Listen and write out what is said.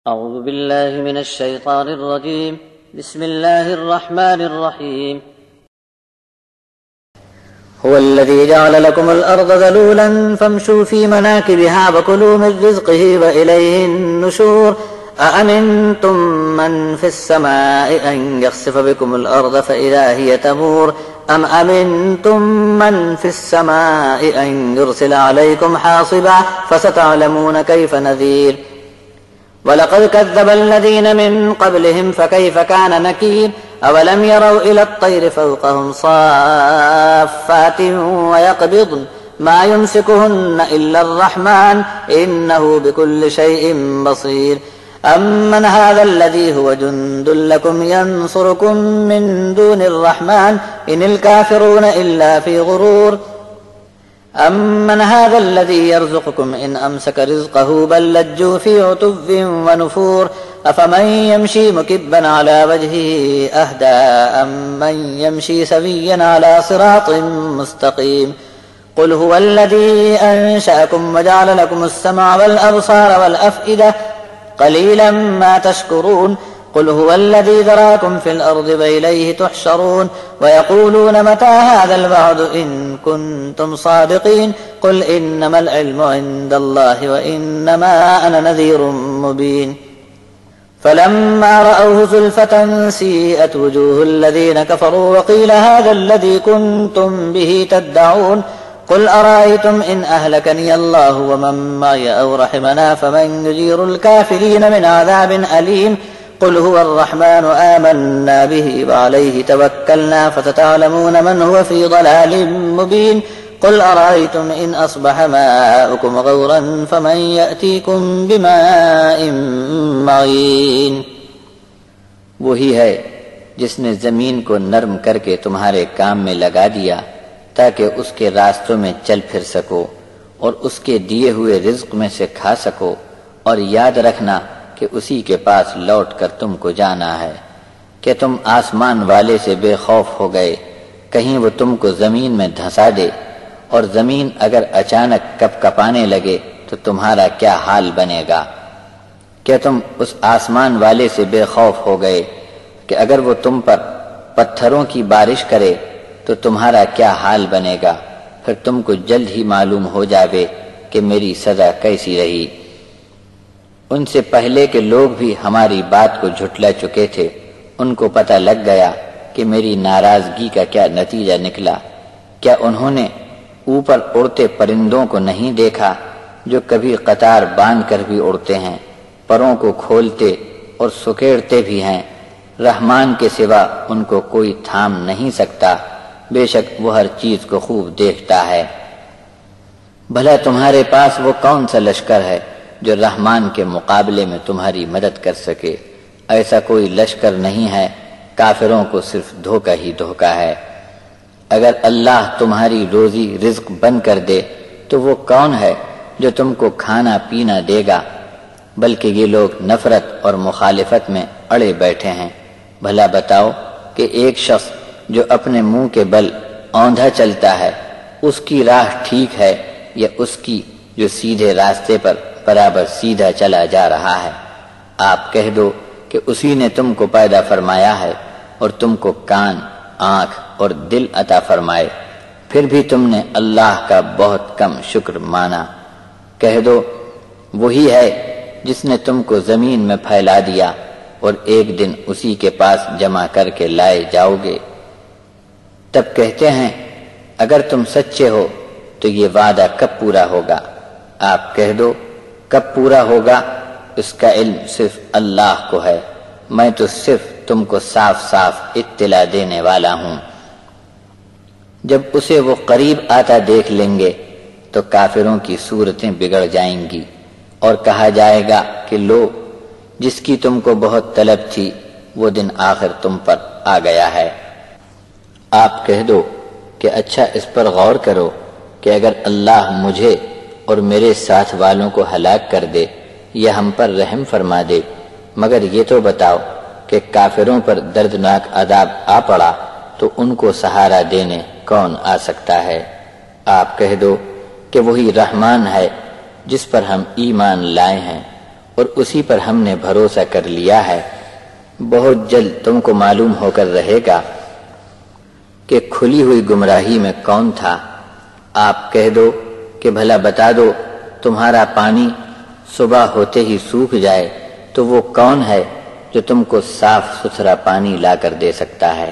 أعوذ بالله من الشيطان الرجيم. بسم الله الرحمن الرحيم. هو الذي جعل لكم الأرض ذلولا فامشوا في مناكبها وكلوا من رزقه وإليه النشور. أأمنتم من في السماء أن يخسف بكم الأرض فإذا هي تمور أم أمنتم من في السماء أن يرسل عليكم حاصبا فستعلمون كيف نذير. وَلَقَدْ كَذَّبَ الَّذِينَ مِنْ قَبْلِهِمْ فَكَيْفَ كَانَ نَكِيرِ. أَوَلَمْ يَرَوْا إِلَى الطَّيْرِ فَوْقَهُمْ صَافَّاتٍ وَيَقْبِضْنَ مَا يُمْسِكُهُنَّ إِلَّا الرَّحْمَنُ إِنَّهُ بِكُلِّ شَيْءٍ بَصِيرٌ. أَمَّنْ هَذَا الَّذِي هُوَ جُنْدٌ لَكُمْ يَنْصُرُكُمْ مِنْ دُونِ الرَّحْمَنِ إِنِ الْكَافِرُونَ إِلَّا فِي غُرُورٍ. أَمَّنْ هَذَا الَّذِي يَرْزُقُكُمْ إِنْ أَمْسَكَ رِزْقَهُ بَل لَّجُّوا فِي عُتُوٍّ وَنُفُورٍ. أَفَمَن يَمْشِي مُكِبًّا عَلَى وَجْهِهِ أَهْدَىٰ أَمَّن يَمْشِي سَوِيًّا عَلَى صِرَاطٍ مُّسْتَقِيمٍ. قُلْ هُوَ الَّذِي أَنشَأَكُمْ وَجَعَلَ لَكُمُ السَّمْعَ وَالْأَبْصَارَ وَالْأَفْئِدَةَ قَلِيلًا مَّا تَشْكُرُونَ. قُلْ هُوَ الَّذِي ذَرَأَكُمْ فِي الْأَرْضِ وَإِلَيْهِ تُحْشَرُونَ. وَيَقُولُونَ مَتَىٰ هَٰذَا الْوَعْدُ إِن كُنتُمْ صَادِقِينَ. قُلْ إِنَّمَا الْعِلْمُ عِندَ اللَّهِ وَإِنَّمَا أَنَا نَذِيرٌ مُّبِينٌ. فَلَمَّا رَأَوْهُ زُلْفَةً سِيئَتْ وُجُوهُ الَّذِينَ كَفَرُوا وَقِيلَ هَٰذَا الَّذِي كُنتُمْ بِهِ تَدَّعُونَ. قُلْ أَرَأَيْتُمْ إِنْ أَهْلَكَنِيَ اللَّهُ وَمَن مَّعِيَ أَوْ رَحِمَنَا فَمَن يُجِيرُ الْكَافِرِينَ مِنْ عَذَابٍ أَلِيمٍ. قُلْ هُوَ الرَّحْمَنُ آمَنَّا بِهِ وَعَلَيْهِ تَوَكَّلْنَا فَسَتَعْلَمُونَ مَنْ هُوَ فِي ضَلَالٍ مُّبِينٍ. قُلْ أَرَأَيْتُمْ إِنْ أَصْبَحَ مَاؤُكُمْ غَوْرًا فَمَن يَأْتِيكُم بِمَاءٍ مَّعِينٍ. وہی ہے جس نے زمین کو نرم کر کے تمہارے کام میں لگا دیا تاکہ اس کے راستوں میں چل پھر سکو اور اس کے دیے ہوئے رزق میں سے کھا سکو، اور یاد رکھنا کہ اسی کے پاس لوٹ کر تم کو جانا ہے۔ کہ تم آسمان والے سے بے خوف ہو گئے کہیں وہ تم کو زمین میں دھنسا دے، اور زمین اگر اچانک کپ کپانے لگے تو تمہارا کیا حال بنے گا؟ کہ تم اس آسمان والے سے بے خوف ہو گئے کہ اگر وہ تم پر پتھروں کی بارش کرے تو تمہارا کیا حال بنے گا؟ پھر تم کو جلد ہی معلوم ہو جاوے کہ میری سزا کیسی رہی۔ ان سے پہلے کے لوگ بھی ہماری بات کو جھٹلا چکے تھے، ان کو پتہ لگ گیا کہ میری ناراضگی کا کیا نتیجہ نکلا۔ کیا انہوں نے اوپر اڑتے پرندوں کو نہیں دیکھا جو کبھی قطار باندھ کر بھی اڑتے ہیں، پروں کو کھولتے اور سکیڑتے بھی ہیں؟ رحمان کے سوا ان کو کوئی تھام نہیں سکتا، بے شک وہ ہر چیز کو خوب دیکھتا ہے۔ بھلا تمہارے پاس وہ کون سا لشکر ہے جو رحمان کے مقابلے میں تمہاری مدد کر سکے؟ ایسا کوئی لشکر نہیں ہے، کافروں کو صرف دھوکہ ہی دھوکہ ہے۔ اگر اللہ تمہاری روزی رزق بند کر دے تو وہ کون ہے جو تم کو کھانا پینا دے گا؟ بلکہ یہ لوگ نفرت اور مخالفت میں اڑے بیٹھے ہیں۔ بھلا بتاؤ کہ ایک شخص جو اپنے منہ کے بل اوندھا چلتا ہے، اس کی راہ ٹھیک ہے یا اس کی جو سیدھے راستے پر برابر سیدھا چلا جا رہا ہے؟ آپ کہہ دو کہ اسی نے تم کو پیدا فرمایا ہے اور تم کو کان، آنکھ اور دل عطا فرمائے، پھر بھی تم نے اللہ کا بہت کم شکر مانا۔ کہہ دو وہی ہے جس نے تم کو زمین میں پھیلا دیا اور ایک دن اسی کے پاس جمع کر کے لائے جاؤ گے۔ تب کہتے ہیں اگر تم سچے ہو تو یہ وعدہ کب پورا ہوگا؟ آپ کہہ دو کب پورا ہوگا اس کا علم صرف اللہ کو ہے، میں تو صرف تم کو صاف صاف اطلاع دینے والا ہوں۔ جب اسے وہ قریب آتا دیکھ لیں گے تو کافروں کی صورتیں بگڑ جائیں گی اور کہا جائے گا کہ لو، جس کی تم کو بہت طلب تھی وہ دن آخر تم پر آ گیا ہے۔ آپ کہہ دو کہ اچھا اس پر غور کرو کہ اگر اللہ مجھے اور میرے ساتھ والوں کو ہلاک کر دے یا ہم پر رحم فرما دے، مگر یہ تو بتاؤ کہ کافروں پر دردناک عذاب آ پڑا تو ان کو سہارا دینے کون آ سکتا ہے؟ آپ کہہ دو کہ وہی رحمان ہے جس پر ہم ایمان لائے ہیں اور اسی پر ہم نے بھروسہ کر لیا ہے۔ بہت جلد تم کو معلوم ہو کر رہے گا کہ کھلی ہوئی گمراہی میں کون تھا۔ آپ کہہ دو کہ بھلا بتا دو، تمہارا پانی صبح ہوتے ہی سوکھ جائے تو وہ کون ہے جو تم کو صاف ستھرا پانی لا کر دے سکتا ہے؟